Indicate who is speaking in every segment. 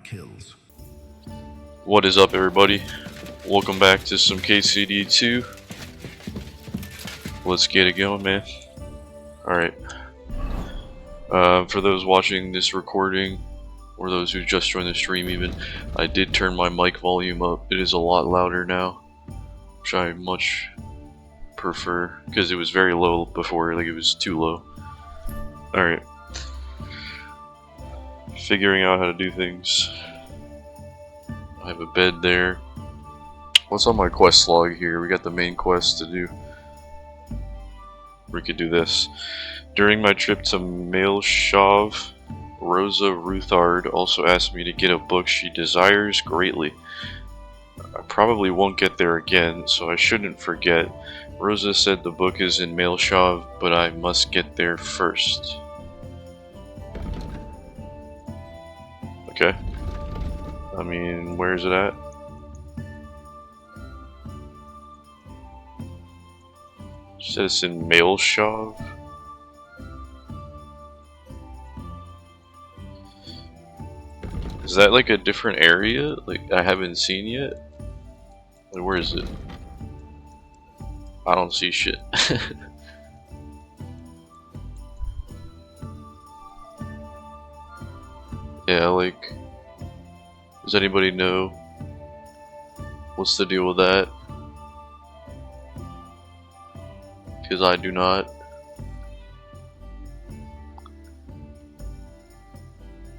Speaker 1: kills.
Speaker 2: What is up, everybody? Welcome back to some KCD2. Let's get it going, man. Alright. For those watching this recording, or those who just joined the stream even, I did turn my mic volume up. It is a lot louder now, which I much prefer, because it was very low before, like it was too low. Alright. Figuring out how to do things. I have a bed there. What's on my quest log here? We got the main quest to do. We could do this. During my trip to Mailshov, Rosa Ruthard also asked me to get a book she desires greatly. I probably won't get there again, so I shouldn't forget. Rosa said the book is in Mailshov, but I must get there first. Okay. I mean, where is it at? She said it's in Mailshov. Is that like a different area? Like I haven't seen yet? Like where is it? I don't see shit. Yeah, like, does anybody know what's the deal with that? Because I do not.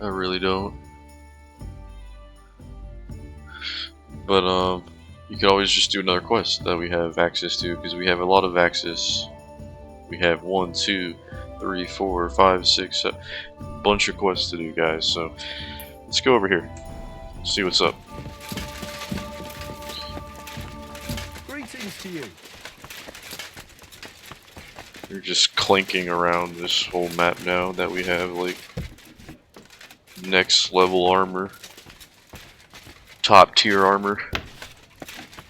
Speaker 2: I really don't. But you could always just do another quest that we have access to, because we have a lot of access. We have 1, 2, 3, 4, 5, 6, 7, bunch of quests to do, guys. So let's go over here, see what's up.
Speaker 1: Greetings to you.
Speaker 2: You're just clinking around this whole map now that we have like next level armor, top tier armor.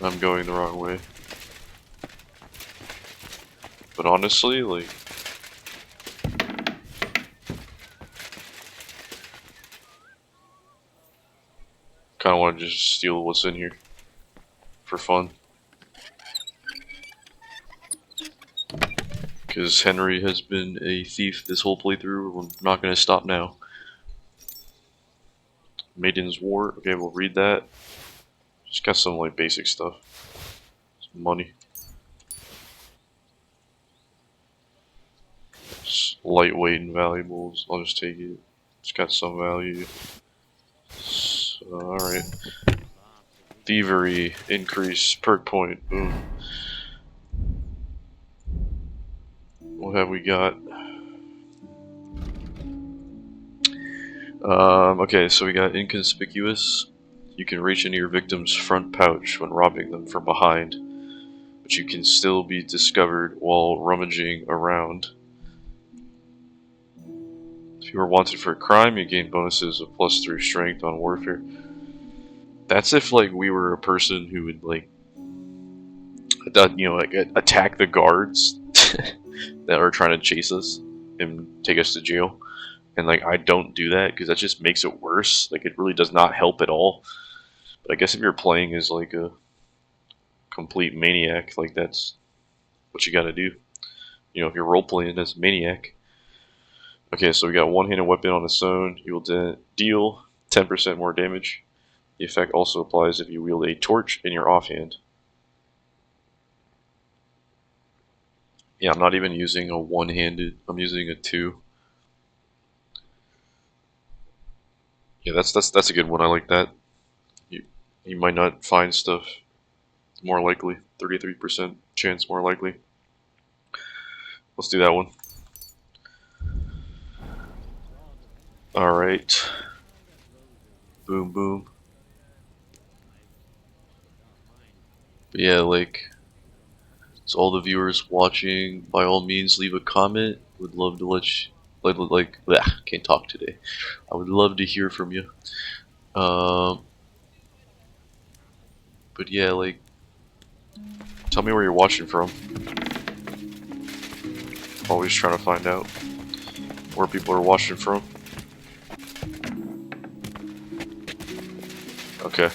Speaker 2: I'm going the wrong way, but honestly, like, kind of want to just steal what's in here for fun, because Henry has been a thief this whole playthrough. We're not going to stop now. Maiden's War. Okay, we'll read that. Just got some like basic stuff. Some money. Just lightweight and valuables. I'll just take it. It's got some value. So, alright. Thievery. Increase. Perk point. Boom. What have we got? Okay, so we got Inconspicuous. You can reach into your victim's front pouch when robbing them from behind, but you can still be discovered while rummaging around. If you are wanted for a crime, you gain bonuses of +3 strength on warfare. That's if like we were a person who would like, you know, like attack the guards that are trying to chase us and take us to jail. And like I don't do that because that just makes it worse. Like it really does not help at all. But I guess if you're playing as like a complete maniac, like that's what you gotta do. You know, if you're role playing as a maniac. Okay, so we got one-handed weapon on its own. You will deal 10% more damage. The effect also applies if you wield a torch in your offhand. Yeah, I'm not even using a one-handed. I'm using a two. Yeah, that's a good one. I like that. You might not find stuff. More likely, 33% chance more likely. Let's do that one. All right. Boom, boom. But yeah, like, so all the viewers watching, by all means, leave a comment. Would love to let you, like, can't talk today. I would love to hear from you. But yeah, like, tell me where you're watching from. Always trying to find out where people are watching from. Okay.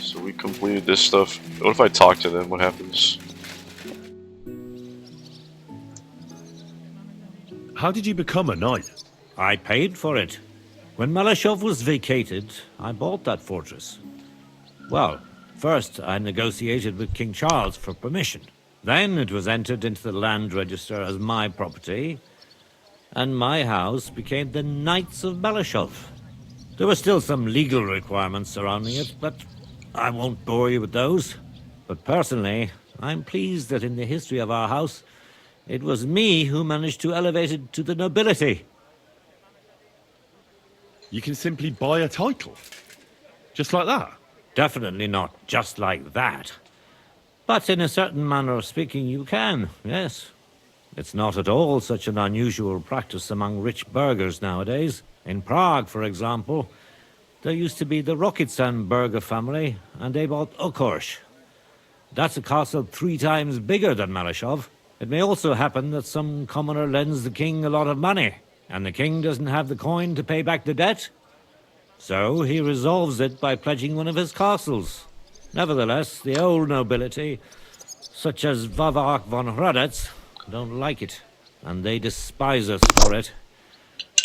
Speaker 2: So we completed this stuff. What if I talk to them? What happens?
Speaker 1: How did you become a knight?
Speaker 3: I paid for it. When Malashov was vacated, I bought that fortress. Well, first I negotiated with King Charles for permission. Then it was entered into the land register as my property, and my house became the Knights of Malashov. There were still some legal requirements surrounding it, but I won't bore you with those. But personally, I'm pleased that in the history of our house, it was me who managed to elevate it to the nobility.
Speaker 1: You can simply buy a title? Just like that?
Speaker 3: Definitely not just like that. But in a certain manner of speaking, you can, yes. It's not at all such an unusual practice among rich burghers nowadays. In Prague, for example, there used to be the Rokitsan burgher family, and they bought Okorsh. That's a castle 3 times bigger than Malashov. It may also happen that some commoner lends the king a lot of money, and the king doesn't have the coin to pay back the debt. So he resolves it by pledging one of his castles. Nevertheless, the old nobility, such as Vavak von Hradec, don't like it, and they despise us for it.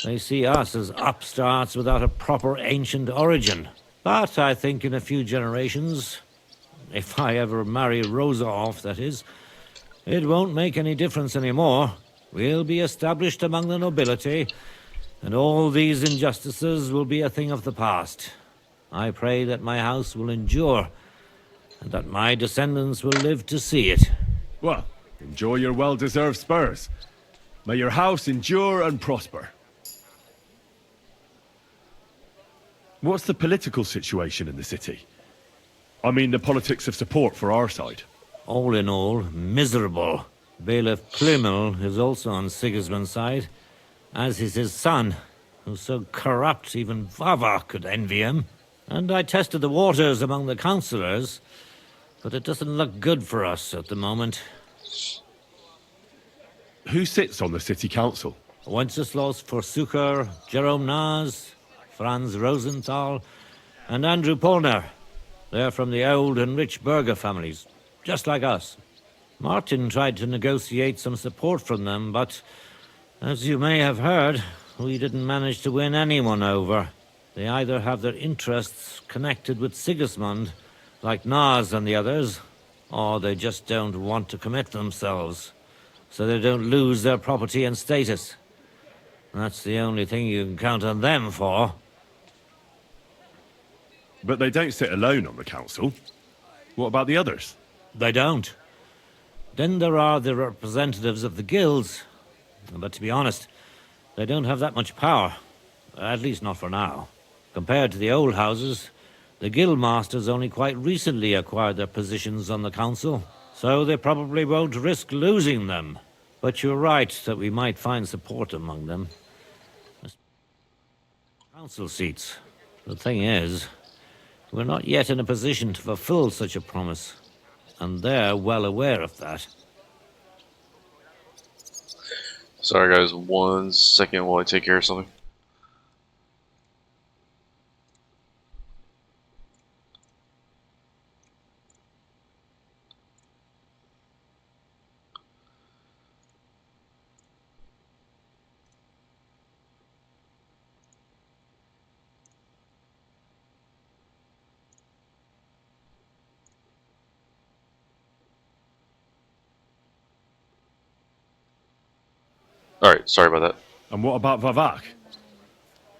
Speaker 3: They see us as upstarts without a proper ancient origin. But I think in a few generations, if I ever marry Rosa off, that is, it won't make any difference anymore. We'll be established among the nobility, and all these injustices will be a thing of the past. I pray that my house will endure, and that my descendants will live to see it.
Speaker 1: Well, enjoy your well-deserved spurs. May your house endure and prosper. What's the political situation in the city? I mean the politics of support for our side.
Speaker 3: All in all, miserable. Bailiff Plymel is also on Sigismund's side, as is his son, who's so corrupt even Vava could envy him. And I tested the waters among the councillors, but it doesn't look good for us at the moment.
Speaker 1: Who sits on the city council?
Speaker 3: Wenceslaus Forsucher, Jerome Naz, Franz Rosenthal, and Andrew Polner. They're from the old and rich burgher families, just like us. Martin tried to negotiate some support from them, but as you may have heard, we didn't manage to win anyone over. They either have their interests connected with Sigismund, like Naz and the others, or they just don't want to commit themselves, so they don't lose their property and status. That's the only thing you can count on them for.
Speaker 1: But they don't sit alone on the council. What about the others?
Speaker 3: They don't. Then there are the representatives of the guilds. But to be honest, they don't have that much power. At least not for now. Compared to the old houses, the guild masters only quite recently acquired their positions on the council, so they probably won't risk losing them. But you're right that we might find support among them. Council seats. The thing is, we're not yet in a position to fulfill such a promise, and they're well aware of that.
Speaker 2: Sorry guys, 1 second while I take care of something. Alright, sorry about that.
Speaker 1: And what about Vavak?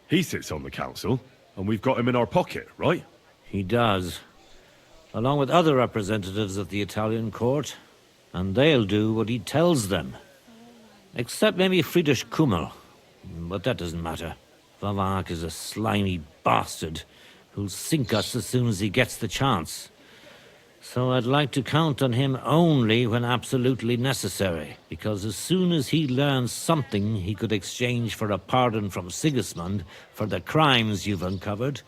Speaker 1: He sits on the council, and we've got him in our pocket, right?
Speaker 3: He does, along with other representatives of the Italian court, and they'll do what he tells them. Except maybe Friedrich Kummel, but that doesn't matter. Vavak is a slimy bastard who'll sink us as soon as he gets the chance. So I'd like to count on him only when absolutely necessary, because as soon as he learns something he could exchange for a pardon from Sigismund for the crimes you've uncovered,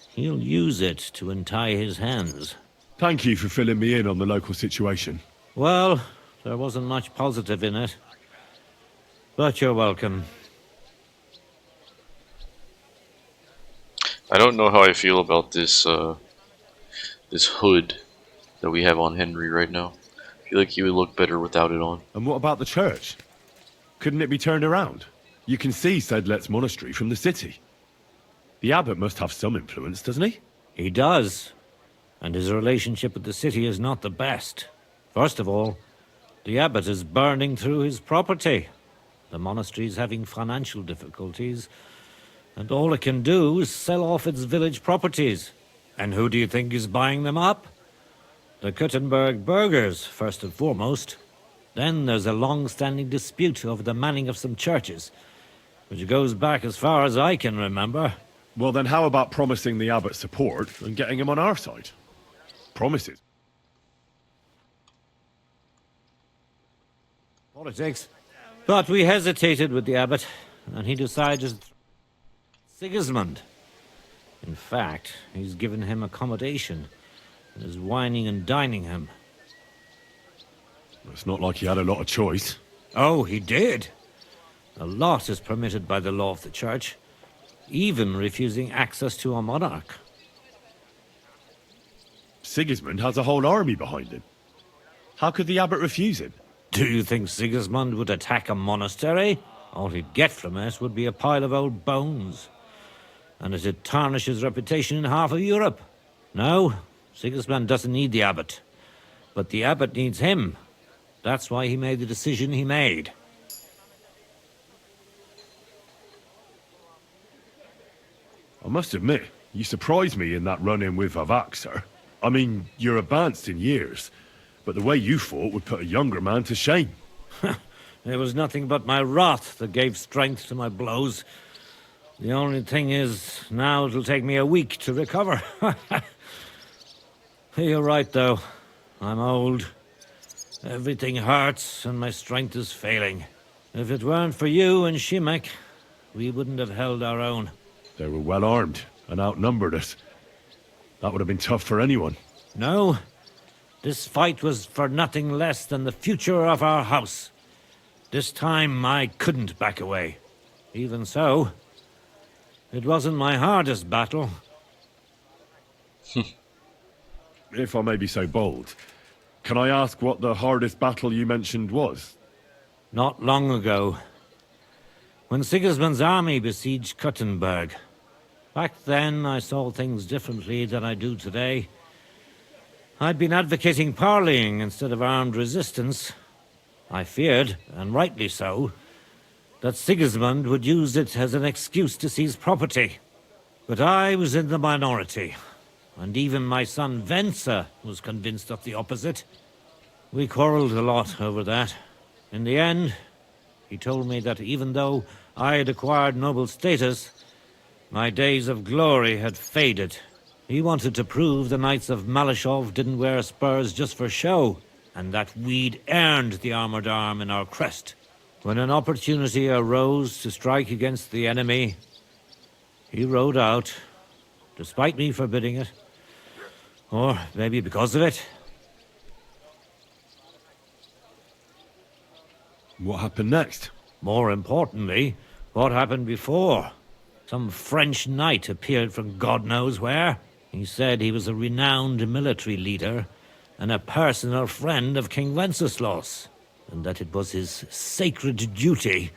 Speaker 3: he'll use it to untie his hands.
Speaker 1: Thank you for filling me in on the local situation.
Speaker 3: Well, there wasn't much positive in it. But you're welcome.
Speaker 2: I don't know how I feel about this this hood that we have on Henry right now. I feel like he would look better without it on.
Speaker 1: And what about the church? Couldn't it be turned around? You can see Sedlet's monastery from the city. The abbot must have some influence, doesn't he?
Speaker 3: He does. And his relationship with the city is not the best. First of all, the abbot is burning through his property. The monastery's having financial difficulties, and all it can do is sell off its village properties. And who do you think is buying them up? The Kuttenberg burghers, first and foremost. Then there's a long-standing dispute over the manning of some churches, which goes back as far as I can remember.
Speaker 1: Well, then how about promising the abbot support and getting him on our side? Promises.
Speaker 3: Politics. But we hesitated with the abbot, and he decided Sigismund. In fact, he's given him accommodation and is wining and dining him.
Speaker 1: It's not like he had a lot of choice.
Speaker 3: Oh, he did. A lot is permitted by the law of the church, even refusing access to a monarch.
Speaker 1: Sigismund has a whole army behind him. How could the abbot refuse him?
Speaker 3: Do you think Sigismund would attack a monastery? All he'd get from it would be a pile of old bones. And it'd tarnish his reputation in half of Europe. No, Sigismund doesn't need the abbot. But the abbot needs him. That's why he made the decision he made.
Speaker 1: I must admit, you surprised me in that run-in with Vavak, sir. I mean, you're advanced in years, but the way you fought would put a younger man to shame.
Speaker 3: It was nothing but my wrath that gave strength to my blows. The only thing is, now it'll take me a week to recover. You're right, though. I'm old. Everything hurts, and my strength is failing. If it weren't for you and Shimek, we wouldn't have held our own.
Speaker 1: They were well armed and outnumbered us. That would have been tough for anyone.
Speaker 3: No, this fight was for nothing less than the future of our house. This time I couldn't back away. Even so, it wasn't my hardest battle.
Speaker 1: If I may be so bold, can I ask what the hardest battle you mentioned was?
Speaker 3: Not long ago, when Sigismund's army besieged Kuttenberg. Back then, I saw things differently than I do today. I'd been advocating parleying instead of armed resistance. I feared, and rightly so, that Sigismund would use it as an excuse to seize property. But I was in the minority, and even my son Vensa was convinced of the opposite. We quarreled a lot over that. In the end, he told me that even though I had acquired noble status, my days of glory had faded. He wanted to prove the Knights of Malashov didn't wear spurs just for show, and that we'd earned the armored arm in our crest. When an opportunity arose to strike against the enemy, he rode out, despite me forbidding it. Or maybe because of it.
Speaker 1: What happened next?
Speaker 3: More importantly, what happened before? Some French knight appeared from God knows where. He said he was a renowned military leader and a personal friend of King Wenceslas, and that it was his sacred duty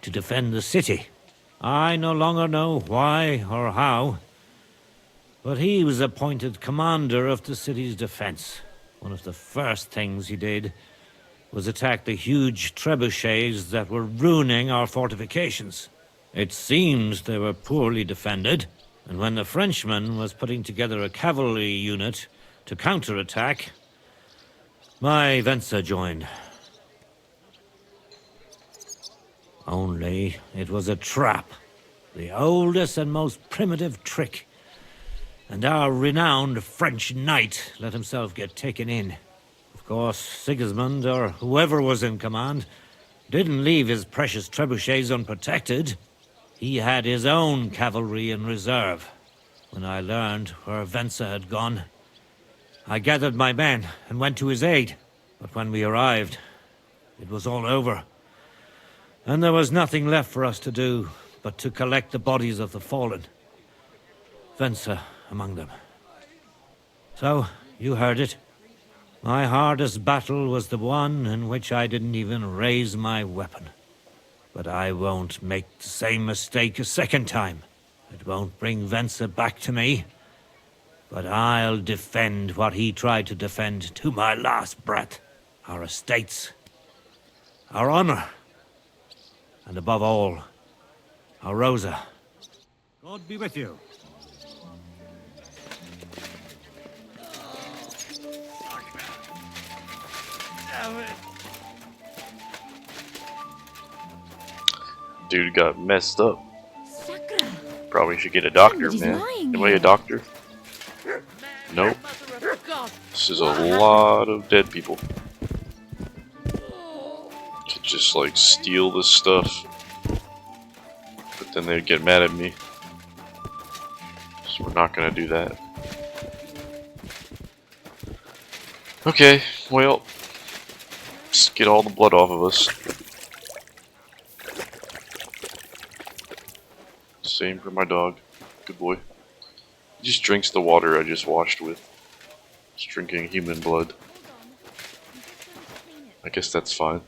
Speaker 3: to defend the city. I no longer know why or how, but he was appointed commander of the city's defense. One of the first things he did was attack the huge trebuchets that were ruining our fortifications. It seems they were poorly defended, and when the Frenchman was putting together a cavalry unit to counterattack, my Vensa joined. Only it was a trap, the oldest and most primitive trick, and our renowned French knight let himself get taken in. Of course, Sigismund, or whoever was in command, didn't leave his precious trebuchets unprotected. He had his own cavalry in reserve. When I learned where Vensa had gone, I gathered my men and went to his aid. But when we arrived, it was all over. And there was nothing left for us to do but to collect the bodies of the fallen. Venser among them. So, you heard it. My hardest battle was the one in which I didn't even raise my weapon. But I won't make the same mistake a second time. It won't bring Venser back to me. But I'll defend what he tried to defend to my last breath. Our estates. Our honor. And above all, our Rosa. God be with you.
Speaker 2: Dude got messed up.
Speaker 4: Sakra.
Speaker 2: Probably should get a doctor,
Speaker 4: Somebody's
Speaker 2: man.
Speaker 4: lying
Speaker 2: Anybody a
Speaker 4: here.
Speaker 2: doctor? Nope. This is a lot of dead people. Could just like steal this stuff. But then they'd get mad at me. So we're not gonna do that. Okay, well, just get all the blood off of us. Same for my dog. Good boy. He just drinks the water I just washed with. Just drinking human blood. I guess that's fine.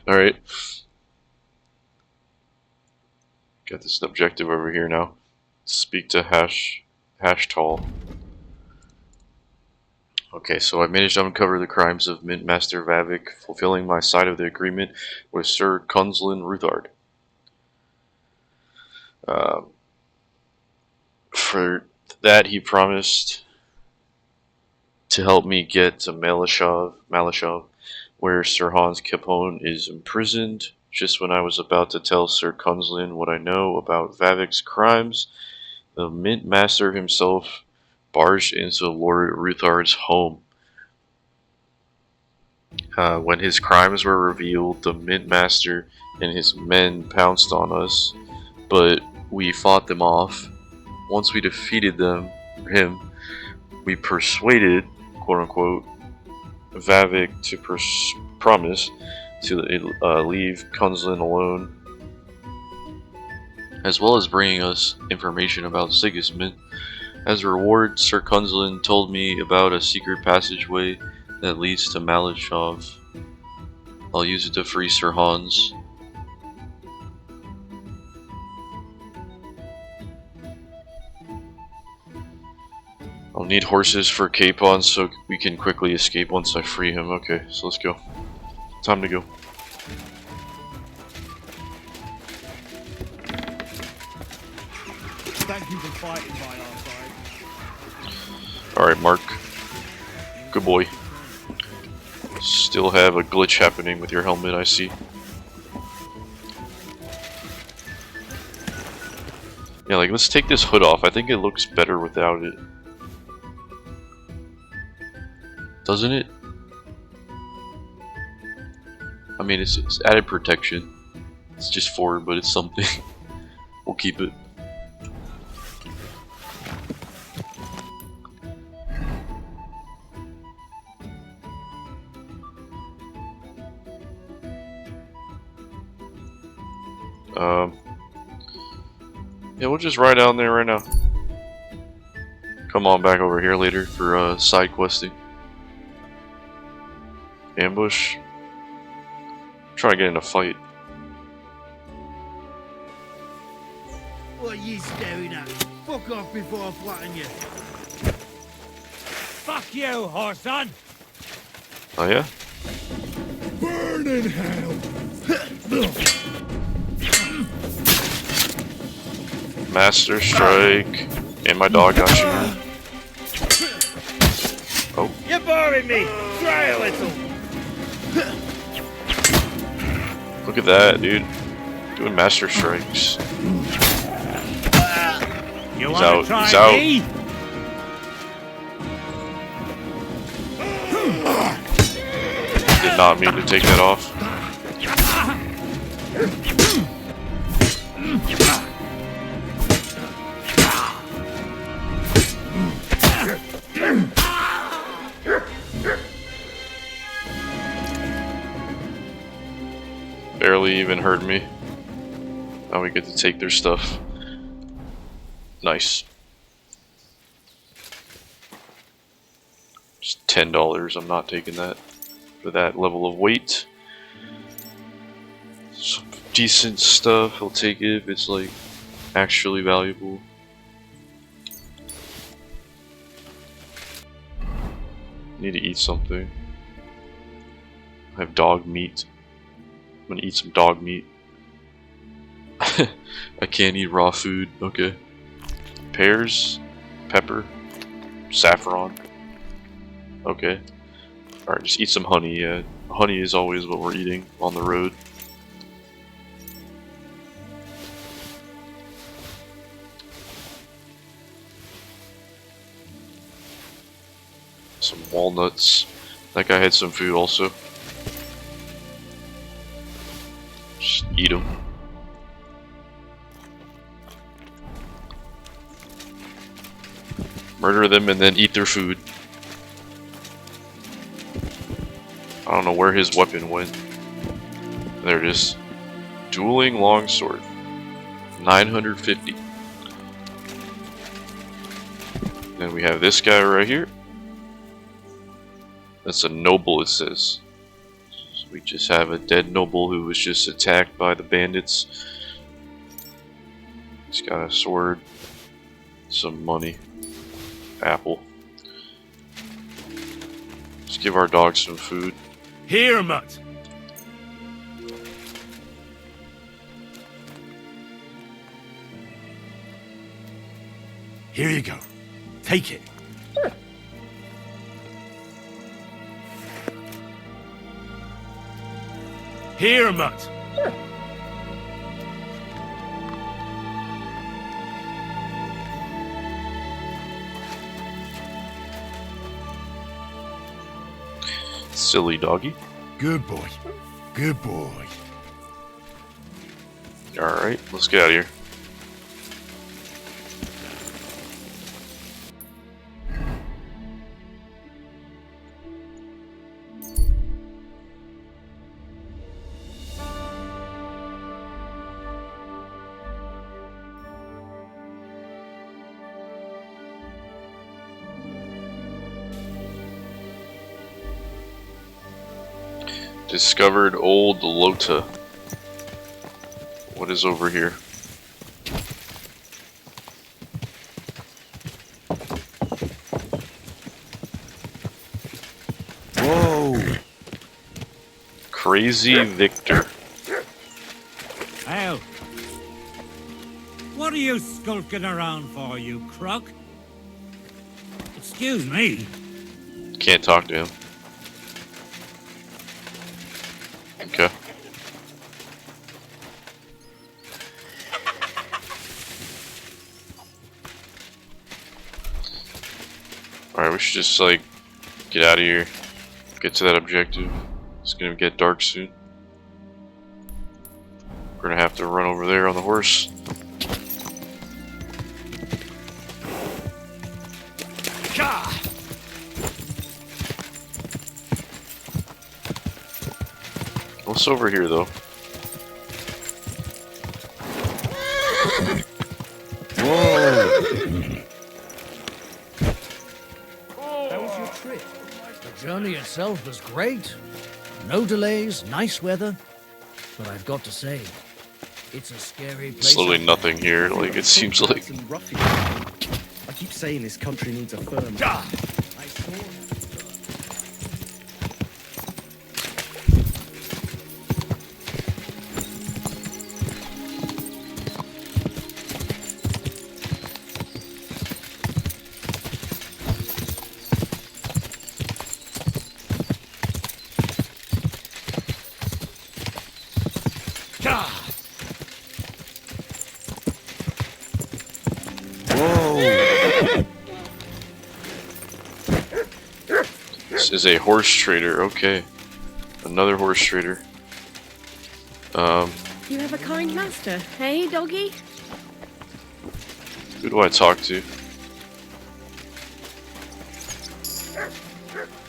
Speaker 2: Alright. Got this objective over here now. Speak to Hashtal. Okay, so I managed to uncover the crimes of Mint Master Vavik, fulfilling my side of the agreement with Sir Kunslin Ruthard. For that, he promised to help me get to Malashov, where Sir Hans Capone is imprisoned. Just when I was about to tell Sir Kunslin what I know about Vavik's crimes, the Mint Master himself barged into Lord Ruthard's home. When his crimes were revealed, the Mint Master and his men pounced on us, but we fought them off. Once we defeated him, we persuaded, quote-unquote, Vavik to promise to leave Kunslin alone, as well as bringing us information about Sigismund. As a reward, Sir Kunslin told me about a secret passageway that leads to Malashov. I'll use it to free Sir Hans. I'll need horses for Capon so we can quickly escape once I free him. Okay, so let's go. Time to go.
Speaker 5: Thank you for fighting by our side.
Speaker 2: Alright, Mark. Good boy. Still have a glitch happening with your helmet, I see. Yeah, like, let's take this hood off. I think it looks better without it. Doesn't it? I mean, it's added protection. It's just forward, but it's something. We'll keep it. Yeah, we'll just ride down there right now. Come on back over here later for side questing. Ambush. Try to get in a fight.
Speaker 5: What are you staring at? Fuck off before I flatten you.
Speaker 3: Fuck you, Horson!
Speaker 2: Oh yeah?
Speaker 5: Burn in hell!
Speaker 2: Master Strike. And my dog got you. Oh.
Speaker 3: You're boring me! Try a little!
Speaker 2: Look at that, dude. Doing Master Strikes.
Speaker 3: You
Speaker 2: He's
Speaker 3: wanna
Speaker 2: out.
Speaker 3: try
Speaker 2: He's out.
Speaker 3: me?
Speaker 2: Did not mean to take that off. Barely even hurt me. Now we get to take their stuff. Nice. Just $10. I'm not taking that for that level of weight. Some decent stuff. I'll take it if it's like actually valuable. Need to eat something. I have dog meat. I'm gonna eat some dog meat. I can't eat raw food. Okay. Pears, pepper, saffron. Okay. Alright, just eat some honey. Yeah, honey is always what we're eating on the road. Some walnuts. That guy had some food also. Just eat them. Murder them and then eat their food. I don't know where his weapon went. There it is. Dueling longsword. 950. Then we have this guy right here. That's a noble, it says. So we just have a dead noble who was just attacked by the bandits. He's got a sword. Some money. Apple. Let's give our dog some food.
Speaker 1: Here, mutt. Here you go. Take it. Here, mutt.
Speaker 2: Silly doggy.
Speaker 1: Good boy. Good boy.
Speaker 2: Alright, let's get out of here. Discovered old Lota. What is over here?
Speaker 1: Whoa.
Speaker 2: Crazy Victor.
Speaker 3: Hell. What are you skulking around for, you crook? Excuse me.
Speaker 2: Can't talk to him. Okay. Alright, we should just like get out of here. Get to that objective. It's gonna get dark soon. We're gonna have to run over there on the horse. What's over here though?
Speaker 4: How was your trip? The journey itself was great. No delays, nice weather. But I've got to say, it's a scary place.
Speaker 2: There's literally nothing here, like it seems like.
Speaker 6: Some ruffians. I keep saying this country needs a firm.
Speaker 4: I saw
Speaker 2: This is a horse trader, okay. Another horse trader.
Speaker 7: You have a kind master, hey, doggy?
Speaker 2: Who do I talk to?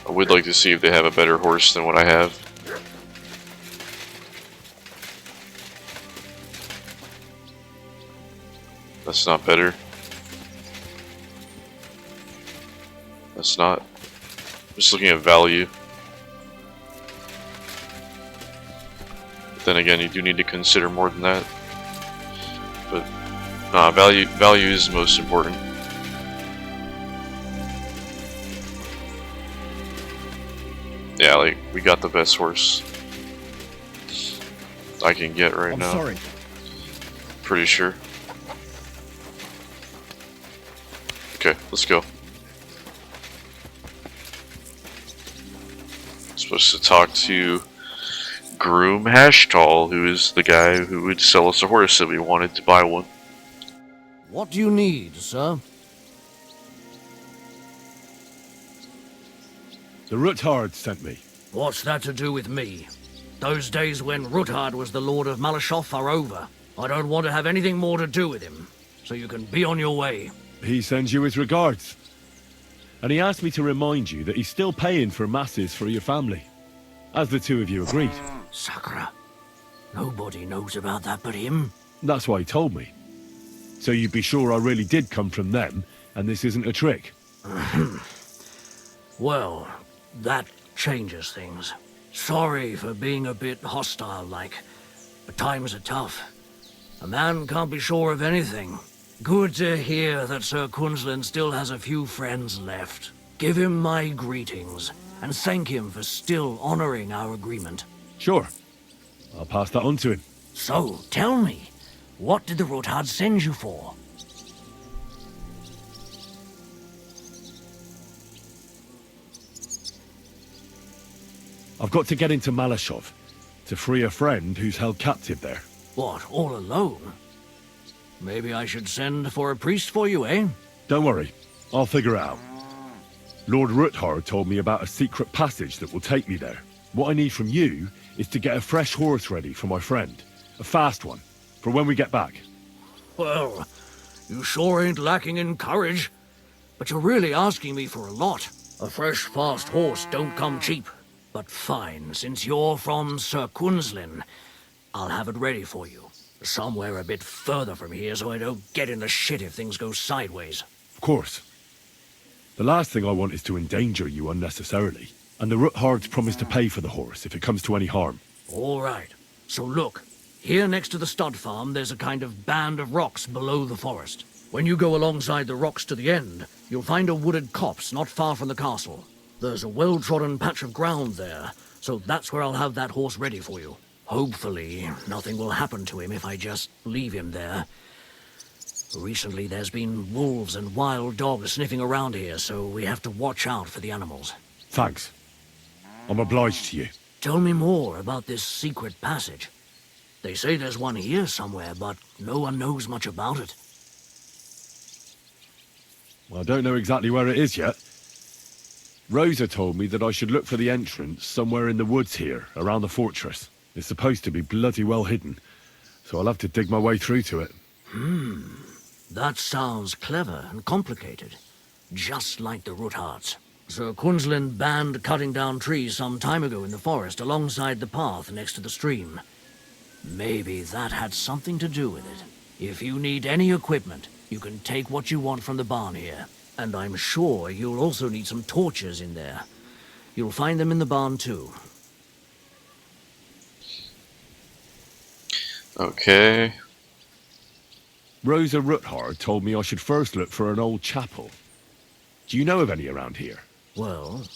Speaker 2: I would like to see if they have a better horse than what I have. That's not better. That's not. Just looking at value. But then again, you do need to consider more than that. But nah, value is most important. Yeah, like we got the best horse I can get right now.
Speaker 6: Sorry.
Speaker 2: Pretty sure. Okay, let's go. Supposed to talk to Groom Hashtall, who is the guy who would sell us a horse if we wanted to buy one.
Speaker 4: What do you need, sir?
Speaker 1: The Ruthard sent me.
Speaker 4: What's that to do with me? Those days when Ruthard was the Lord of Malashoff are over. I don't want to have anything more to do with him, so you can be on your way.
Speaker 1: He sends you his regards. And he asked me to remind you that he's still paying for masses for your family, as the two of you agreed.
Speaker 4: Sakura. Nobody knows about that but him.
Speaker 1: That's why he told me. So you'd be sure I really did come from them, and this isn't a trick.
Speaker 4: Well, that changes things. Sorry for being a bit hostile-like, but times are tough. A man can't be sure of anything. Good to hear that Sir Quinlan still has a few friends left. Give him my greetings, and thank him for still honoring our agreement.
Speaker 1: Sure. I'll pass that on to him.
Speaker 4: So, tell me, what did the Ruthard send you for?
Speaker 1: I've got to get into Malashov to free a friend who's held captive there.
Speaker 4: What, all alone? Maybe I should send for a priest for you, eh?
Speaker 1: Don't worry, I'll figure it out. Lord Ruthard told me about a secret passage that will take me there. What I need from you is to get a fresh horse ready for my friend. A fast one, for when we get back.
Speaker 4: Well, you sure ain't lacking in courage. But you're really asking me for a lot. A fresh, fast horse don't come cheap. But fine, since you're from Sir Quinlan, I'll have it ready for you. Somewhere a bit further from here so I don't get in the shit if things go sideways.
Speaker 1: Of course. The last thing I want is to endanger you unnecessarily. And the Ruthards promise to pay for the horse if it comes to any harm.
Speaker 4: All right. So look, here next to the stud farm there's a kind of band of rocks below the forest. When you go alongside the rocks to the end, you'll find a wooded copse not far from the castle. There's a well-trodden patch of ground there, so that's where I'll have that horse ready for you. Hopefully, nothing will happen to him if I just leave him there. Recently, there's been wolves and wild dogs sniffing around here, so we have to watch out for the animals.
Speaker 1: Thanks. I'm obliged to you.
Speaker 4: Tell me more about this secret passage. They say there's one here somewhere, but no one knows much about it.
Speaker 1: Well, I don't know exactly where it is yet. Rosa told me that I should look for the entrance somewhere in the woods here, around the fortress. It's supposed to be bloody well hidden, so I'll have to dig my way through to it.
Speaker 4: That sounds clever and complicated. Just like the Ruthards. Sir Quinlan banned cutting down trees some time ago in the forest alongside the path next to the stream. Maybe that had something to do with it. If you need any equipment, you can take what you want from the barn here. And I'm sure you'll also need some torches in there. You'll find them in the barn too.
Speaker 2: Okay.
Speaker 1: Rosa Ruthard told me I should first look for an old chapel. Do you know of any around here?
Speaker 4: Well,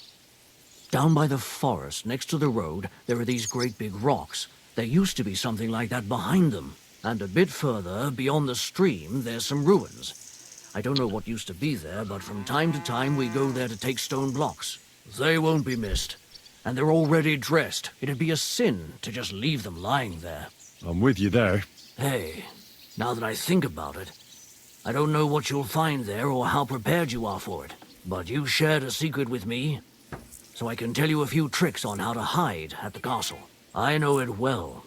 Speaker 4: down by the forest, next to the road, there are these great big rocks. There used to be something like that behind them. And a bit further, beyond the stream, there's some ruins. I don't know what used to be there, but from time to time we go there to take stone blocks. They won't be missed. And they're already dressed. It'd be a sin to just leave them lying there.
Speaker 1: I'm with you there.
Speaker 4: Hey, now that I think about it, I don't know what you'll find there or how prepared you are for it. But you shared a secret with me, so I can tell you a few tricks on how to hide at the castle. I know it well,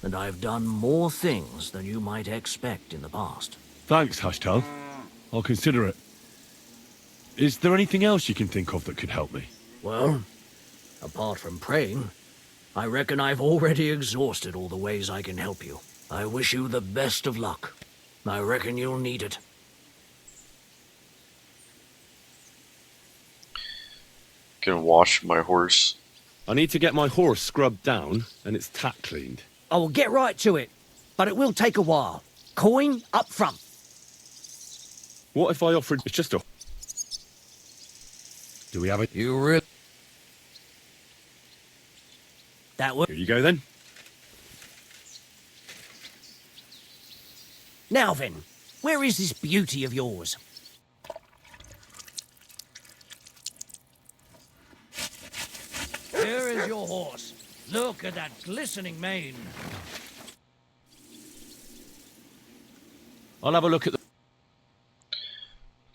Speaker 4: and I've done more things than you might expect in the past.
Speaker 1: Thanks, Hashtal. I'll consider it. Is there anything else you can think of that could help me?
Speaker 4: Well, apart from praying, I reckon I've already exhausted all the ways I can help you. I wish you the best of luck. I reckon you'll need it.
Speaker 2: Can wash my horse.
Speaker 1: I need to get my horse scrubbed down and its tack cleaned.
Speaker 4: I will get right to it, but it will take a while. Coin up front.
Speaker 1: What if I offered... It's just a... Do we have it?
Speaker 4: You really... That would...
Speaker 1: Here you go then.
Speaker 4: Now then, where is this beauty of yours? Here is your horse. Look at that glistening mane.
Speaker 1: I'll have a look at the...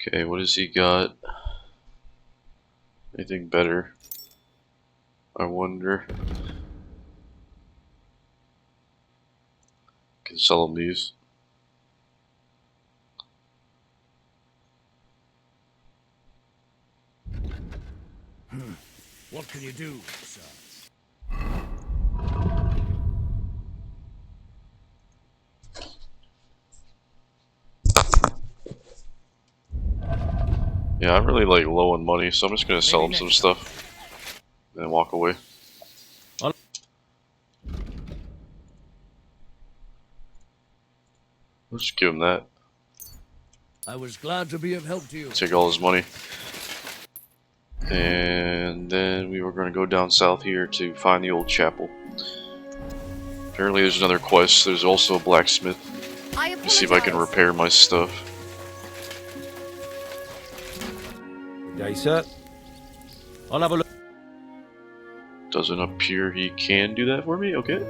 Speaker 2: Okay, what has he got? Anything better? I wonder. Can sell him these.
Speaker 4: What can you do, sir?
Speaker 2: Yeah, I'm really like low on money, so I'm just gonna sell him some stuff and walk away.
Speaker 1: I'll...
Speaker 2: Let's just give him that.
Speaker 4: I was glad to be of help to you.
Speaker 2: Take all his money. And then we were going to go down south here to find the old chapel. Apparently there's another quest. There's also a blacksmith. Let's see if I can repair my stuff.
Speaker 1: Good day, sir. I'll have a look.
Speaker 2: Doesn't appear he can do that for me. Okay.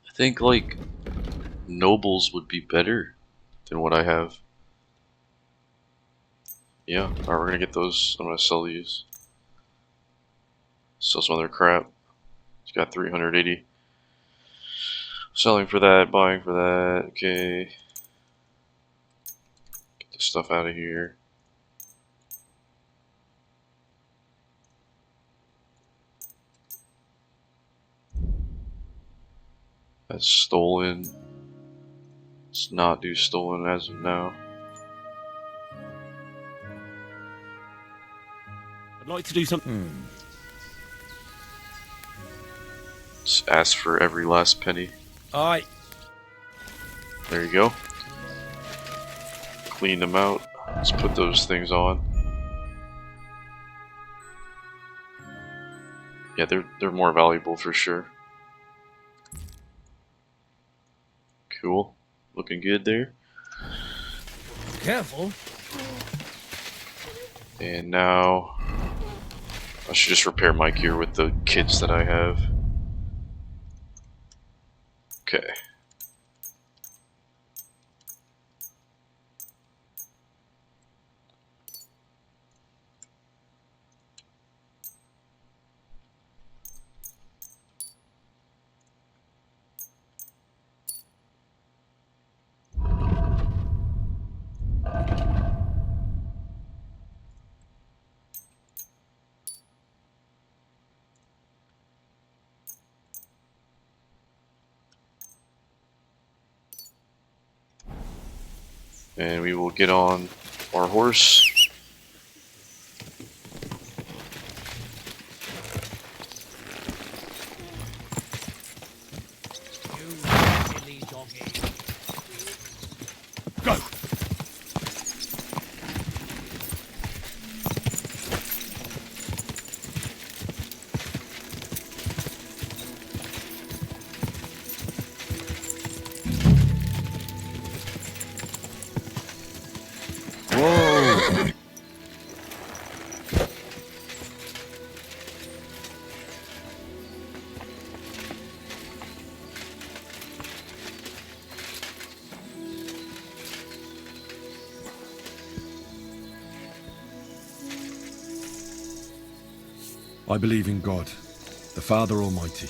Speaker 2: I think like nobles would be better than what I have. Yeah, alright, we're gonna get those. I'm gonna sell these. Sell some other crap. It's got 380. Selling for that, buying for that. Okay. Get this stuff out of here. That's stolen. Let's not do stolen as of now.
Speaker 1: I'd like to do something...
Speaker 2: Just ask for every last penny.
Speaker 1: Aye.
Speaker 2: There you go. Clean them out. Let's put those things on. Yeah, they're more valuable for sure. Cool. Looking good there.
Speaker 4: Careful.
Speaker 2: And now I should just repair my gear with the kits that I have. Okay. And we will get on our horse.
Speaker 4: You silly doggy.
Speaker 1: Go! I believe in God, the Father Almighty,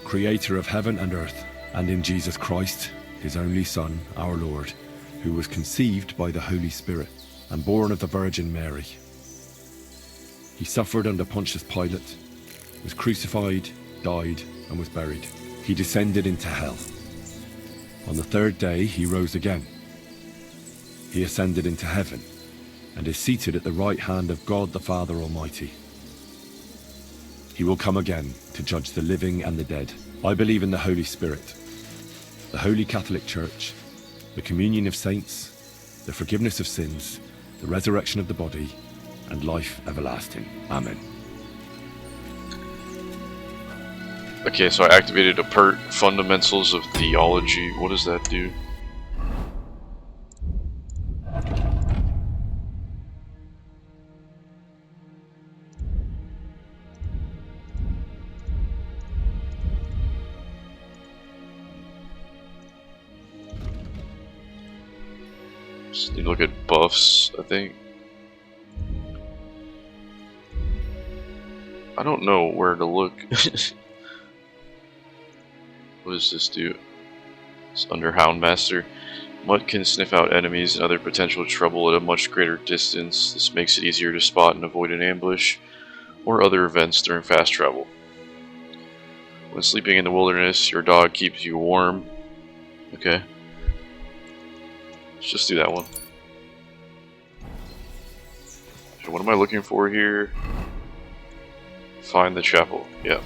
Speaker 1: creator of heaven and earth, and in Jesus Christ, his only Son, our Lord, who was conceived by the Holy Spirit and born of the Virgin Mary. He suffered under Pontius Pilate, was crucified, died, and was buried. He descended into hell. On the third day, he rose again. He ascended into heaven and is seated at the right hand of God the Father Almighty. He will come again to judge the living and the dead. I believe in the Holy Spirit, the Holy Catholic Church, the communion of saints, the forgiveness of sins, the resurrection of the body, and life everlasting. Amen.
Speaker 2: Okay, so I activated a PERT, Fundamentals of Theology. What does that do? Just need to look at buffs, I think. I don't know where to look. What does this do? It's under Houndmaster. Mud can sniff out enemies and other potential trouble at a much greater distance. This makes it easier to spot and avoid an ambush or other events during fast travel. When sleeping in the wilderness, your dog keeps you warm. Okay. Let's just do that one. So what am I looking for here? Find the chapel. Yeah.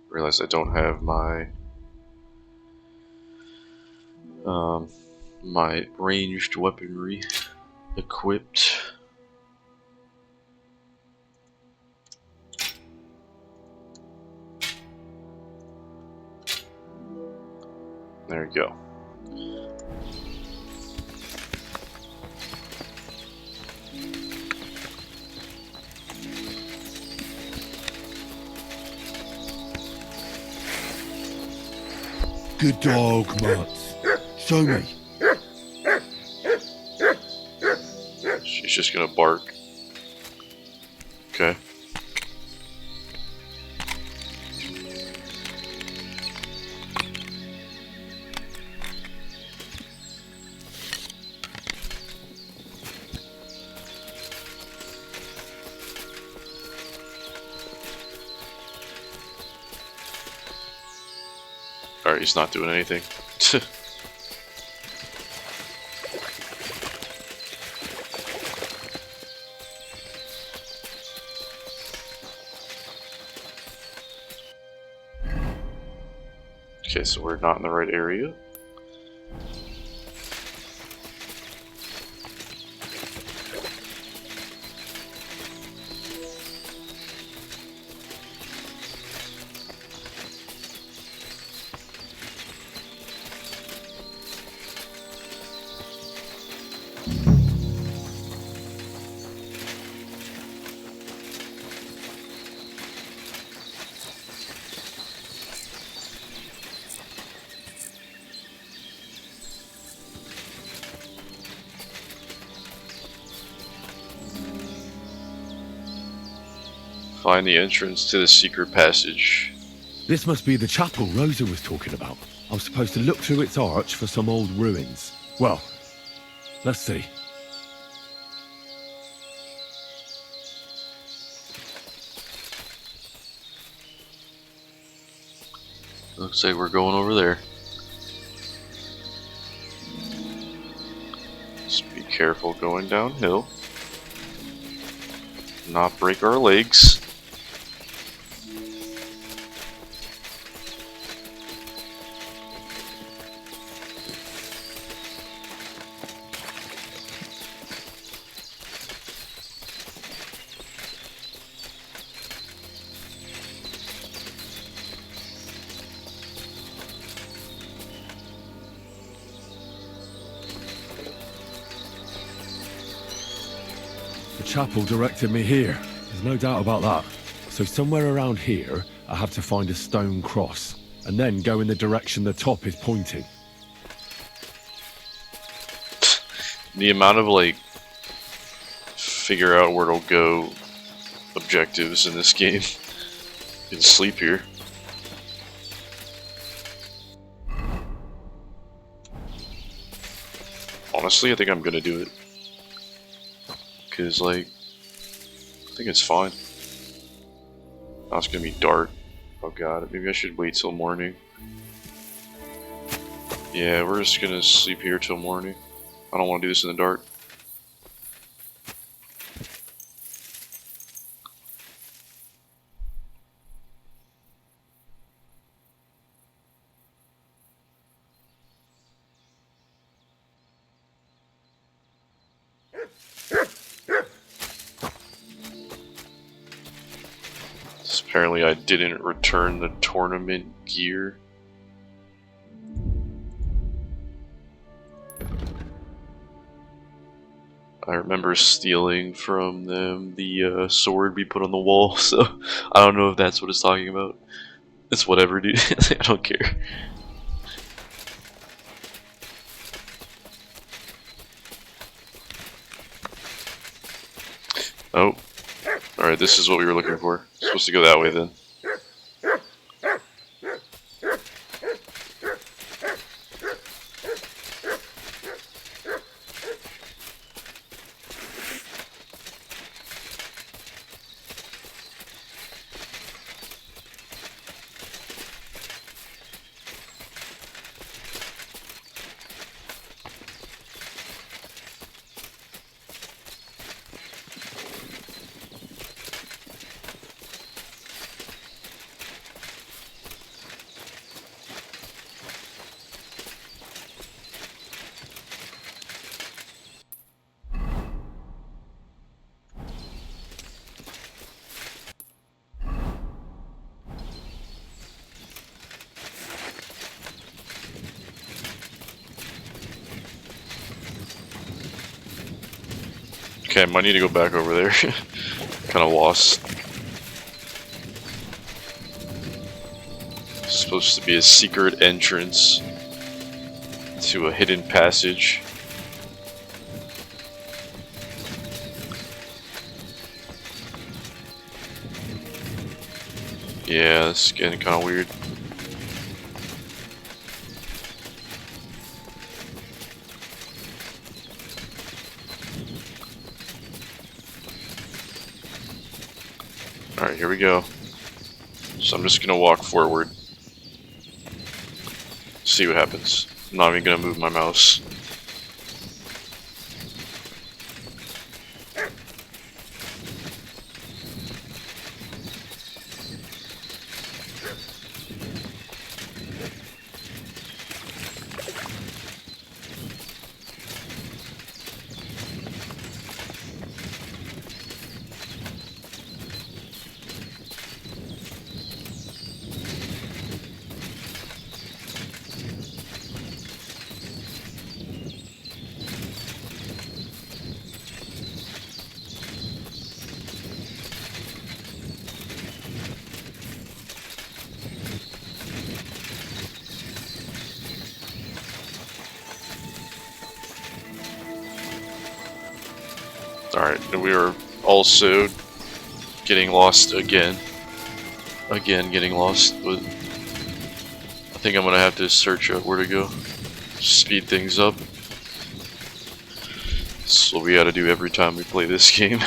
Speaker 2: Realize I don't have my my ranged weaponry equipped. There you go.
Speaker 5: Good dog, Mutz. Show me.
Speaker 2: She's just gonna bark. Okay. Alright, he's not doing anything. Okay, so we're not in the right area. Find the entrance to the secret passage.
Speaker 1: This must be the chapel Rosa was talking about. I was supposed to look through its arch for some old ruins. Well, let's see.
Speaker 2: Looks like we're going over there. Just be careful going downhill. Not break our legs.
Speaker 1: The chapel directed me here. There's no doubt about that. So somewhere around here, I have to find a stone cross, and then go in the direction the top is pointing.
Speaker 2: The amount of, like, figure out where it'll go objectives in this game. You can sleep here. Honestly, I think I'm gonna do it. Because, like, I think it's fine. Now it's gonna be dark. Oh god, maybe I should wait till morning. Yeah, we're just gonna sleep here till morning. I don't want to do this in the dark. Apparently I didn't return the tournament gear. I remember stealing from them the sword we put on the wall, so I don't know if that's what it's talking about. It's whatever, dude. I don't care. Oh. Alright, this is what we were looking for. Supposed to go that way then. Okay, I might need to go back over there. Kinda lost. It's supposed to be a secret entrance to a hidden passage. Yeah, this is getting kinda weird. Alright, here we go. So I'm just gonna walk forward. See what happens. I'm not even gonna move my mouse. Alright, and we are also getting lost again. Again, getting lost, but I think I'm gonna have to search out where to go. Speed things up. That's what we gotta do every time we play this game.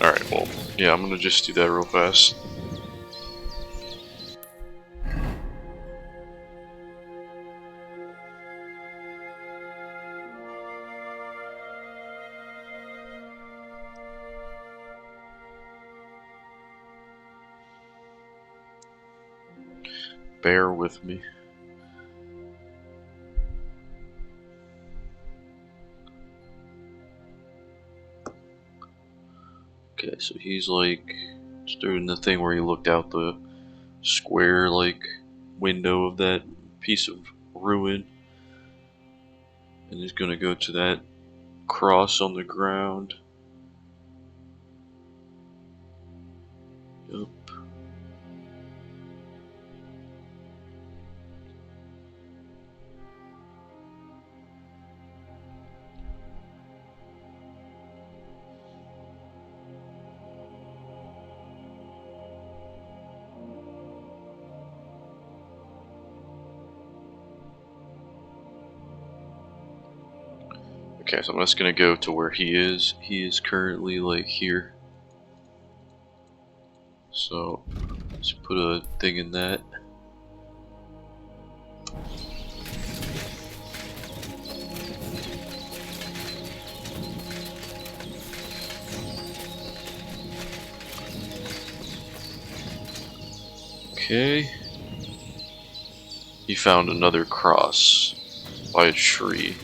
Speaker 2: Alright, well, yeah, I'm gonna just do that real fast. Bear with me. Yeah, so he's like just doing the thing where he looked out the square like window of that piece of ruin, and he's gonna go to that cross on the ground. Yep. Okay, so I'm just gonna go to where he is. He is currently like here. So let's put a thing in that. Okay. He found another cross by a tree.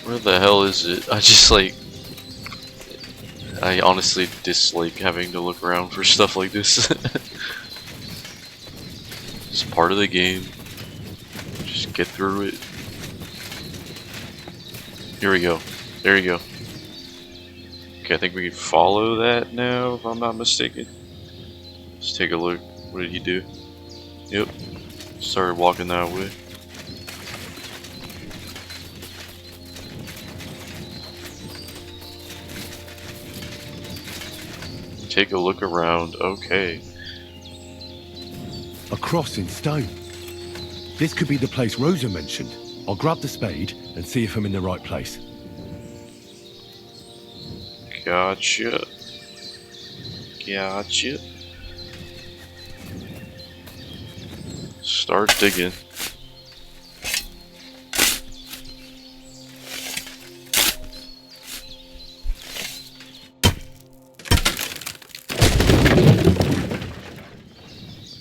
Speaker 2: Where the hell is it? I honestly dislike having to look around for stuff like this. It's part of the game. Just get through it. Here we go. There you go. Okay, I think we can follow that now, if I'm not mistaken. Let's take a look. What did he do? Yep. Started walking that way. Take a look around. Okay.
Speaker 1: A cross in stone. This could be the place Rosa mentioned. I'll grab the spade and see if I'm in the right place.
Speaker 2: Gotcha. Gotcha. Start digging.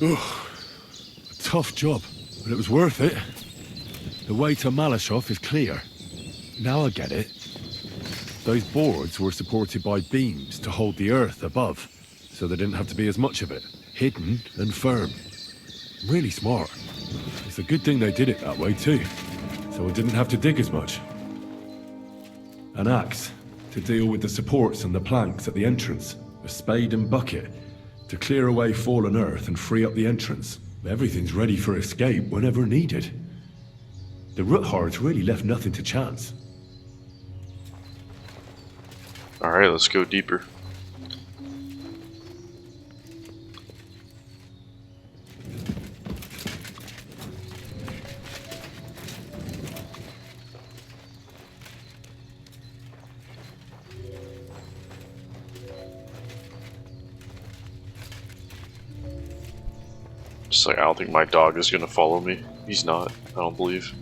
Speaker 1: Ugh. A tough job, but it was worth it. The way to Malashov is clear. Now I get it. Those boards were supported by beams to hold the earth above, so there didn't have to be as much of it. Hidden and firm. Really smart. It's a good thing they did it that way too, so I didn't have to dig as much. An axe to deal with the supports and the planks at the entrance. A spade and bucket to clear away fallen earth and free up the entrance. Everything's ready for escape whenever needed. The Roothards really left nothing to chance.
Speaker 2: Alright, let's go deeper. Just like, I don't think my dog is gonna follow me. He's not, I don't believe.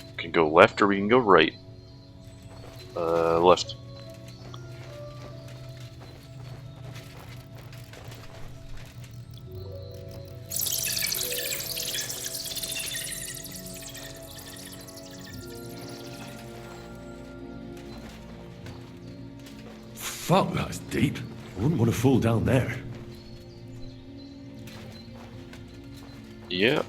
Speaker 2: We can go left or we can go right. Left.
Speaker 1: Fuck, that's deep. I wouldn't want to fall down there.
Speaker 2: Yeah.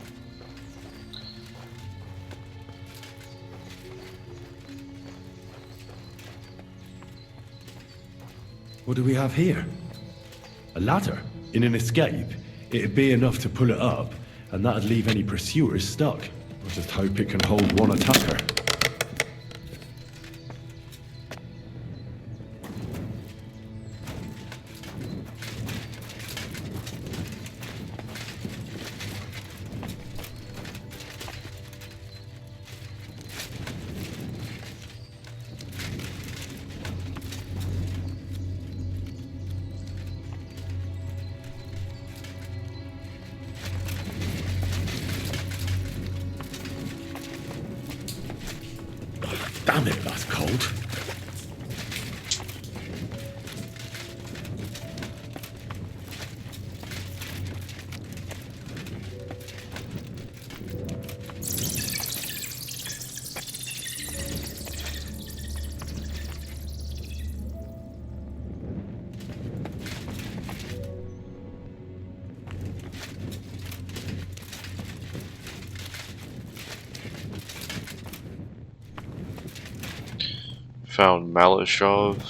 Speaker 1: What do we have here? A ladder? In an escape, it'd be enough to pull it up, and that'd leave any pursuers stuck. I just hope it can hold one attacker. gold.
Speaker 2: Found Malashov.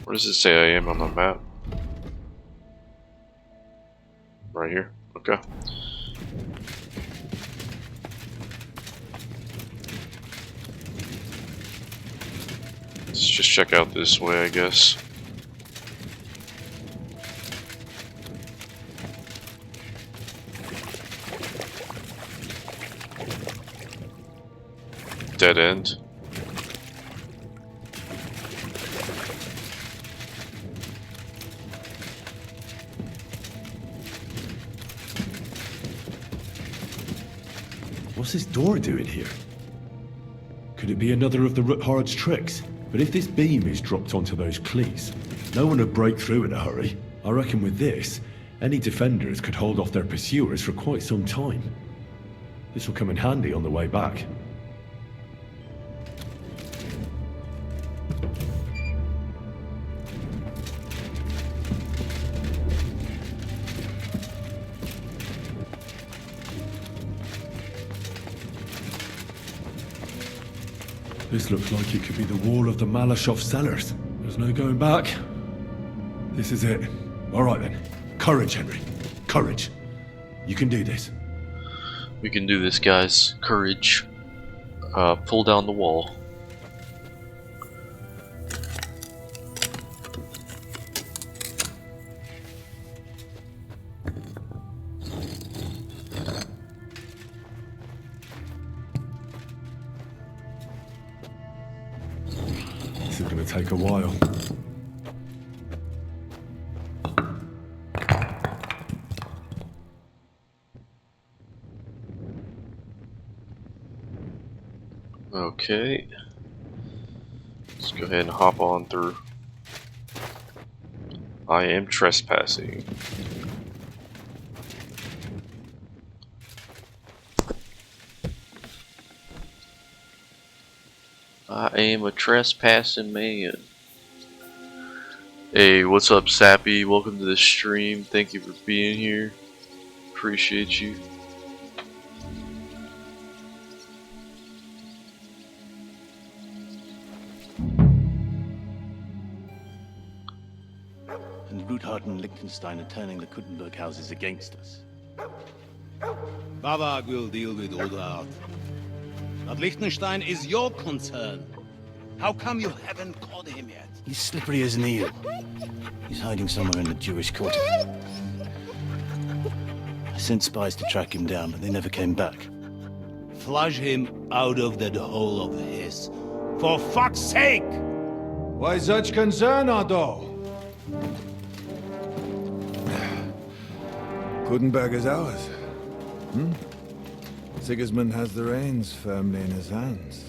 Speaker 2: Where does it say I am on the map? Right here. Okay. Let's just check out this way, I guess. Dead end.
Speaker 1: What's this door doing here? Could it be another of the Ruthard's tricks? But if this beam is dropped onto those cleats, no one would break through in a hurry. I reckon with this, any defenders could hold off their pursuers for quite some time. This will come in handy on the way back. This looks like it could be the wall of the Malashov cellars. There's no going back. This is it. All right then. Courage, Henry. Courage. You can do this.
Speaker 2: We can do this, guys. Courage. Pull down the wall.
Speaker 1: This is going to take a while.
Speaker 2: Okay. Let's go ahead and hop on through. I am trespassing. I am a trespassing man. Hey, what's up, Sappy? Welcome to the stream. Thank you for being here. Appreciate you.
Speaker 8: And Ruthard and Liechtenstein are turning the Kuttenberg houses against us.
Speaker 5: Bavag will deal with Ruthard. But Liechtenstein is your concern. How come you haven't caught him yet?
Speaker 8: He's slippery as an eel. He's hiding somewhere in the Jewish quarter. I sent spies to track him down, but they never came back.
Speaker 5: Flush him out of that hole of his. For fuck's sake!
Speaker 9: Why such concern, Otto? Kuttenberg is ours. Sigismund has the reins firmly in his hands.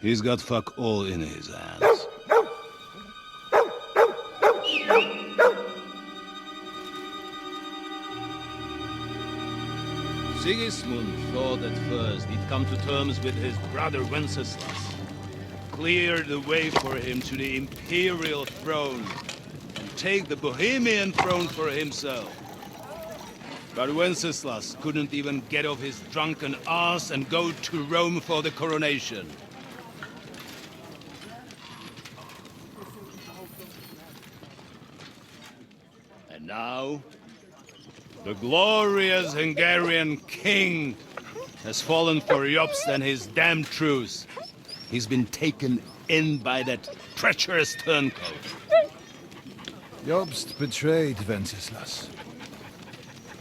Speaker 5: He's got fuck all in his hands. Sigismund thought at first he'd come to terms with his brother Wenceslas, clear the way for him to the imperial throne, and take the Bohemian throne for himself. But Wenceslas couldn't even get off his drunken ass and go to Rome for the coronation. And now, the glorious Hungarian king has fallen for Jobst and his damned truce. He's been taken in by that treacherous turncoat.
Speaker 9: Jobst betrayed Wenceslas.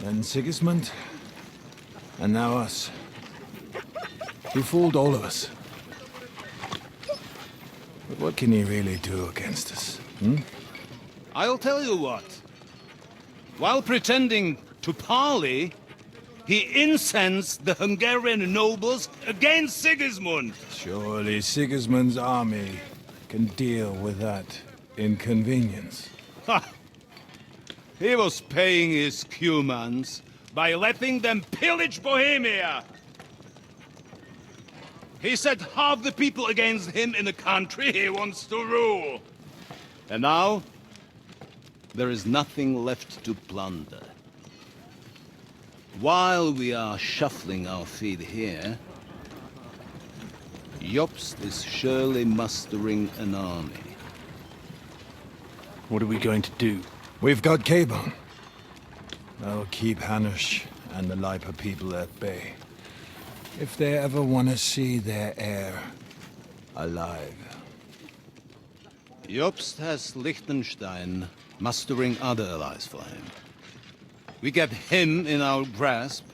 Speaker 9: Then Sigismund. And now us. He fooled all of us. But what can he really do against us?
Speaker 5: I'll tell you what. While pretending To parley, he incensed the Hungarian nobles against Sigismund.
Speaker 9: Surely Sigismund's army can deal with that inconvenience.
Speaker 5: Ha! He was paying his Cumans by letting them pillage Bohemia. He set half the people against him in the country he wants to rule. And now, there is nothing left to plunder. While we are shuffling our feet here, Jobst is surely mustering an army.
Speaker 8: What are we going to do?
Speaker 9: We've got Cabon. That'll keep Hanush and the Lipa people at bay. If they ever want to see their heir alive.
Speaker 5: Jobst has Liechtenstein mustering other allies for him. We get him in our grasp,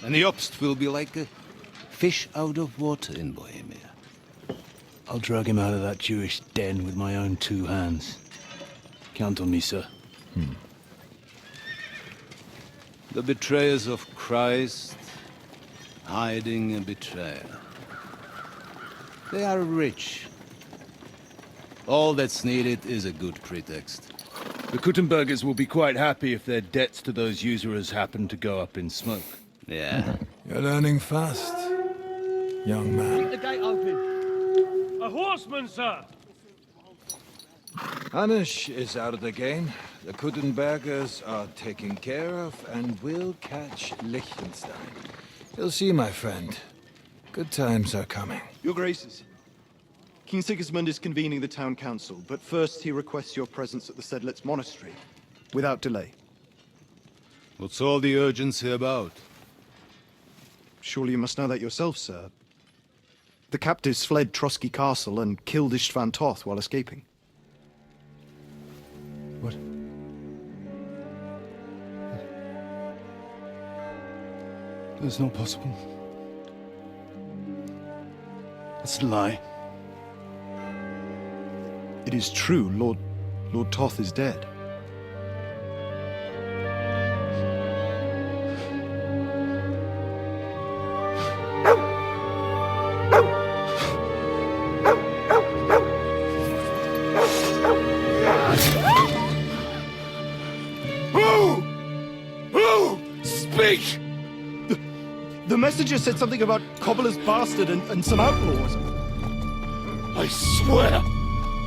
Speaker 5: and Jobst will be like a fish out of water in Bohemia.
Speaker 8: I'll drag him out of that Jewish den with my own 2 hands. Count on me, sir.
Speaker 5: The betrayers of Christ, hiding a betrayer. They are rich. All that's needed is a good pretext.
Speaker 8: The Kuttenbergers will be quite happy if their debts to those usurers happen to go up in smoke.
Speaker 5: Yeah.
Speaker 9: You're learning fast, young man.
Speaker 10: The gate open.
Speaker 11: A horseman, sir!
Speaker 9: Hanush is out of the game. The Kuttenbergers are taken care of, and we'll catch Liechtenstein. You'll see, my friend. Good times are coming.
Speaker 12: Your Graces, King Sigismund is convening the town council, but first he requests your presence at the Sedlitz monastery, without delay.
Speaker 5: What's all the urgency about?
Speaker 12: Surely you must know that yourself, sir. The captives fled Trotsky Castle and killed Istvan Toth while escaping.
Speaker 8: What? That's not possible. That's a lie.
Speaker 12: It is true, Lord Toth is dead.
Speaker 1: Speak!
Speaker 12: The messenger said something about Cobbler's bastard and some outlaws.
Speaker 1: I swear,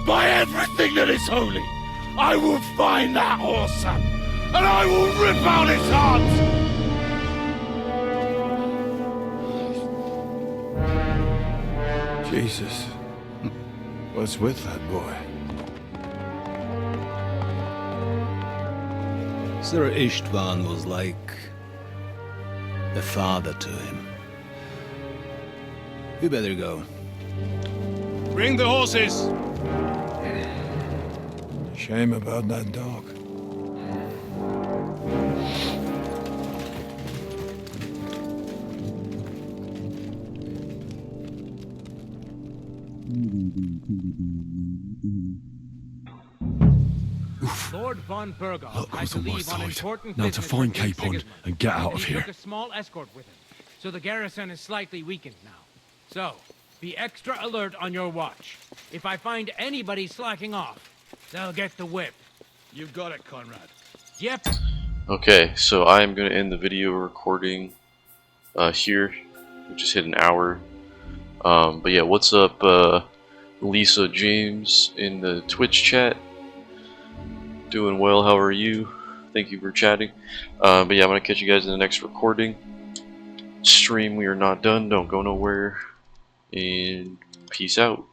Speaker 1: by everything that is holy, I will find that whoreson, and I will rip out his heart!
Speaker 9: Jesus. What's with that boy?
Speaker 5: Sir Istvan was like a father to him. We better go. Bring the horses!
Speaker 9: Shame about that dog.
Speaker 11: Lord von Burgos,
Speaker 1: Luck
Speaker 11: I
Speaker 1: was on my
Speaker 11: believe, on
Speaker 1: side.
Speaker 11: important
Speaker 1: Now to
Speaker 11: business
Speaker 1: find
Speaker 11: with King
Speaker 1: Capon
Speaker 11: Sigismund.
Speaker 1: and get out
Speaker 11: And
Speaker 1: of
Speaker 11: he
Speaker 1: here.
Speaker 11: took a small escort with him, so the garrison is slightly weakened now. So, be extra alert on your watch. If I find anybody slacking off, they'll get the whip.
Speaker 5: You've got it, Conrad.
Speaker 11: Yep.
Speaker 2: Okay, so I am going to end the video recording here. We just hit an hour. But yeah, what's up, Lisa James in the Twitch chat? Doing well, how are you? Thank you for chatting. But yeah, I'm going to catch you guys in the next recording. Stream, we are not done. Don't go nowhere. And peace out.